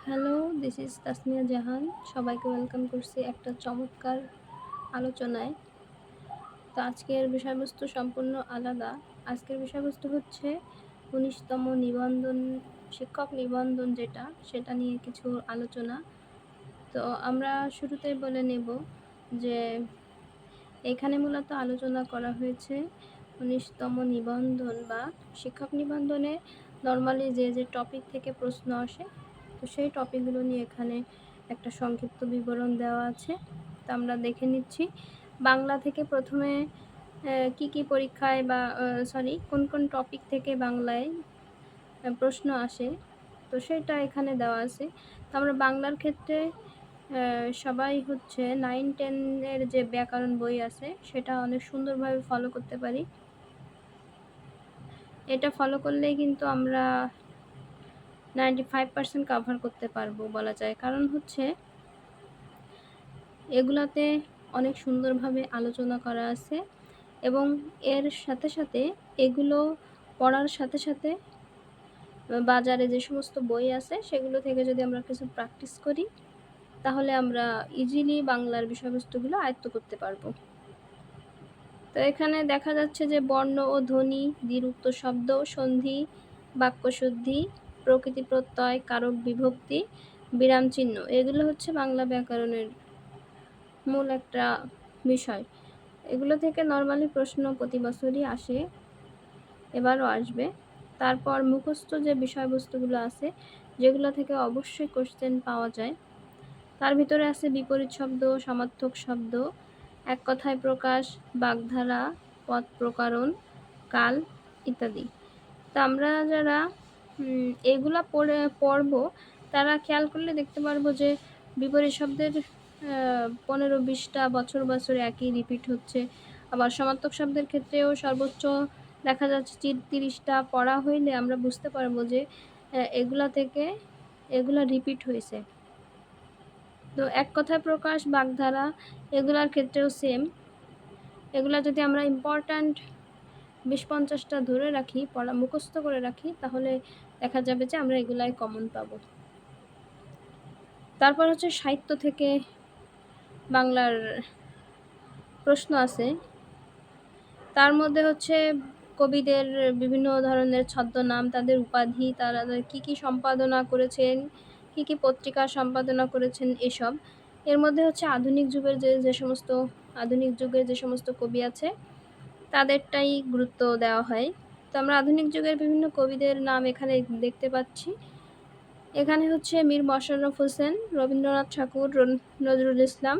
Hello, this is Tasmia জাহান। সবাইকে welcome করছি একটা চমৎকার আলোচনায়। তো আজকের বিষয়বস্তু সম্পূর্ণ আলাদা। আজকের বিষয়বস্তু হচ্ছে ১৯তম নিবন্ধন, শিক্ষক নিবন্ধন সেটা নিয়ে কিছু আলোচনা। তো আমরা শুরুতেই বলে নেব যে এখানে মূলত আলোচনা করা হয়েছে ১৯তম নিবন্ধন বা শিক্ষক নিবন্ধনে নরমালি যে টপিক থেকে প্রশ্ন আসে, তো সেই টপিকগুলো নিয়ে এখানে একটা সংক্ষিপ্ত বিবরণ দেওয়া আছে। তো আমরা দেখে নিচ্ছি বাংলা থেকে প্রথমে কি পরীক্ষায় বা কোন টপিক থেকে বাংলায় প্রশ্ন আসে, তো সেটা এখানে দেওয়া আছে। তো আমরা বাংলার ক্ষেত্রে সবাই হচ্ছে 9-10 এর যে ব্যাকরণ বই আছে সেটা অনেক সুন্দরভাবে ফলো করতে পারি। এটা ফলো করলেই কিন্তু আমরা 95% কভার করতে পারবো বলা যায়। কারণ হচ্ছে এগুলাতে অনেক সুন্দরভাবে আলোচনা করা আছে এবং এর সাথে সাথে এগুলো পড়ার সাথে সাথে বাজারে যে সমস্ত বই আছে সেগুলো থেকে যদি আমরা কিছু প্র্যাকটিস করি তাহলে আমরা ইজিলি বাংলার বিষয়বস্তুগুলো আয়ত্ত করতে পারবো। তো এখানে দেখা যাচ্ছে যে বর্ণ ও ধ্বনি, দ্বিরুক্ত শব্দ, সন্ধি, বাক্যশুদ্ধি, প্রকৃতি প্রত্যয়, কারক বিভক্তি, বিরাম চিহ্ন, এগুলো হচ্ছে বাংলা ব্যাকরণের মূল একটা বিষয়। এগুলো থেকে নর্মালি প্রশ্ন প্রতি বছরই আসে, এবারও আসবে। তারপর মুখস্থ যে বিষয়বস্তুগুলো আছে যেগুলো থেকে অবশ্যই কোশ্চেন পাওয়া যায়, তার ভিতরে আছে বিপরীত শব্দ, সমার্থক শব্দ, এক কথায় প্রকাশ, বাগধারা, পদ প্রকরণ, কাল ইত্যাদি। তা আমরা যারা এগুলা পড়বো তারা খেয়াল করলে দেখতে পারবো যে বিপরীত শব্দের 15-20টা বছর বছর একই রিপিট হচ্ছে। আবার সমার্থক শব্দের ক্ষেত্রেও সর্বোচ্চ দেখা যাচ্ছে 30টা পড়া হইলে আমরা বুঝতে পারবো যে এগুলা রিপিট হয়েছে। তো এক কথায় প্রকাশ, বাগধারা, এগুলার ক্ষেত্রেও সেম। এগুলা যদি আমরা ইম্পর্ট্যান্ট 20-50টা ধরে রাখি, পড়া মুখস্থ করে রাখি, তাহলে দেখা যাবে যে আমরা এগুলাই কমন পাবো। তারপর হচ্ছে সাহিত্য থেকে বাংলার প্রশ্ন আছে। তার মধ্যে হচ্ছে কবিদের বিভিন্ন ধরনের ছদ্মনাম, তাদের উপাধি, তারা কী সম্পাদনা করেছেন, কী পত্রিকা সম্পাদনা করেছেন, এসব। এর মধ্যে হচ্ছে আধুনিক যুগের যে সমস্ত কবি আছে তাদেরটাই গুরুত্ব দেওয়া হয়। তো আমরা আধুনিক যুগের বিভিন্ন কবিদের নাম এখানে দেখতে পাচ্ছি। এখানে হচ্ছে মীর মশাররফ হোসেন, রবীন্দ্রনাথ ঠাকুর, নজরুল ইসলাম,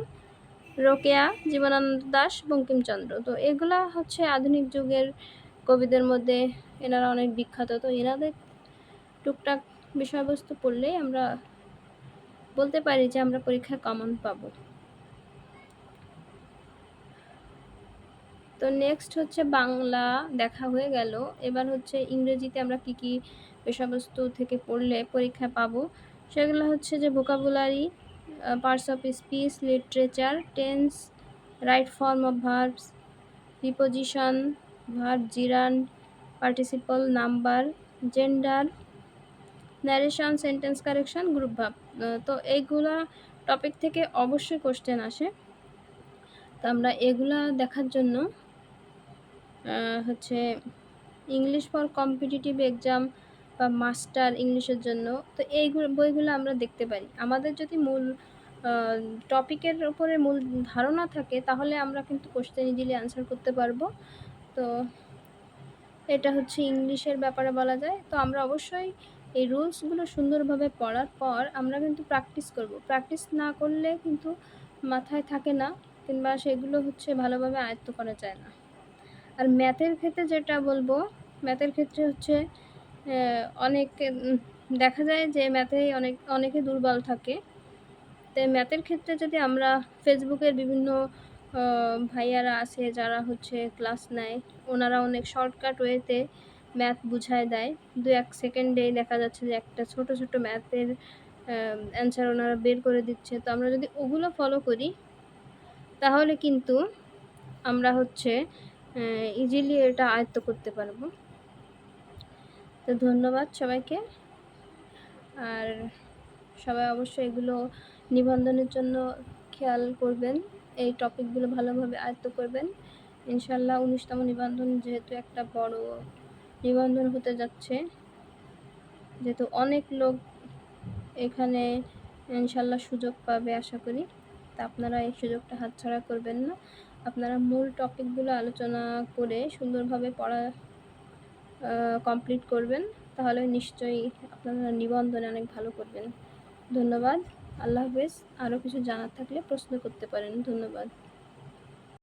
রোকেয়া, জীবনানন্দ দাশ, বঙ্কিমচন্দ্র। তো এগুলা হচ্ছে আধুনিক যুগের কবিদের মধ্যে এনারা অনেক বিখ্যাত। তো এনাদের টুকটাক বিষয়বস্তু পড়লেই আমরা বলতে পারি যে আমরা পরীক্ষায় কমন পাবো। তো নেক্সট হচ্ছে বাংলা দেখা হয়ে গেল। এবার হচ্ছে ইংরেজিতে আমরা কি বিষয়বস্তু থেকে পড়লে পরীক্ষা পাবো সেগুলো হচ্ছে যে vocabulary, parts of speech, literature, tense, right form of verbs, preposition, verb জিরান্ড, participle, number, gender, narration, sentence correction, group verb. তো এইগুলা টপিক থেকে অবশ্যই কোশ্চেন আসে। তো আমরা এগুলা দেখার জন্য হচ্ছে ইংলিশ ফর কম্পিটিটিভ এক্সাম বা মাস্টার ইংলিশের জন্য, তো বইগুলো আমরা দেখতে পারি। আমাদের যদি মূল টপিকের উপরে মূল ধারণা থাকে তাহলে আমরা কিন্তু কোশ্চেন ইজিলি অ্যান্সার করতে পারবো। তো এটা হচ্ছে ইংলিশের ব্যাপারে বলা যায়। তো আমরা অবশ্যই এই রুলসগুলো সুন্দরভাবে পড়ার পর আমরা কিন্তু প্র্যাকটিস করব। প্র্যাকটিস না করলে কিন্তু মাথায় থাকে না, কিংবা সেগুলো হচ্ছে ভালোভাবে আয়ত্ত করা যায় না। আর ম্যাথের ক্ষেত্রে যেটা বলবো, ম্যাথের ক্ষেত্রে হচ্ছে অনেক দেখা যায় যে ম্যাথে অনেকে দুর্বল থাকে। তো ম্যাথের ক্ষেত্রে যদি আমরা ফেসবুকের বিভিন্ন ভাইয়ারা আছে যারা হচ্ছে ক্লাস নেয়, ওনারা অনেক শর্টকাট ওয়েতে ম্যাথ বুঝায় দেয়। 2-1 সেকেন্ডেই দেখা যাচ্ছে যে একটা ছোট ছোট ম্যাথের অ্যান্সার ওনারা বের করে দিচ্ছে। তো আমরা যদি ওগুলো ফলো করি তাহলে কিন্তু আমরা হচ্ছে ইজিলি এটা আয়ত্ত করতে পারবো। তো ধন্যবাদ সবাইকে। আর সবাই অবশ্যই এগুলো নিবন্ধনের জন্য খেয়াল করবেন, এই টপিকগুলো ভালোভাবে আয়ত্ত করবেন। ইনশাল্লাহ 19তম নিবন্ধন যেহেতু একটা বড় নিবন্ধন হতে যাচ্ছে, যেহেতু অনেক লোক এখানে ইনশাল্লাহ সুযোগ পাবে আশা করি, তা আপনারা এই সুযোগটা হাতছাড়া করবেন না। আপনারা মূল টপিকগুলো আলোচনা করে সুন্দরভাবে পড়া কমপ্লিট করবেন, তাহলে নিশ্চয়ই আপনারা নিবন্ধনে অনেক ভালো করবেন। ধন্যবাদ। আল্লাহ হাফেজ। আরও কিছু জানার থাকলে প্রশ্ন করতে পারেন। ধন্যবাদ।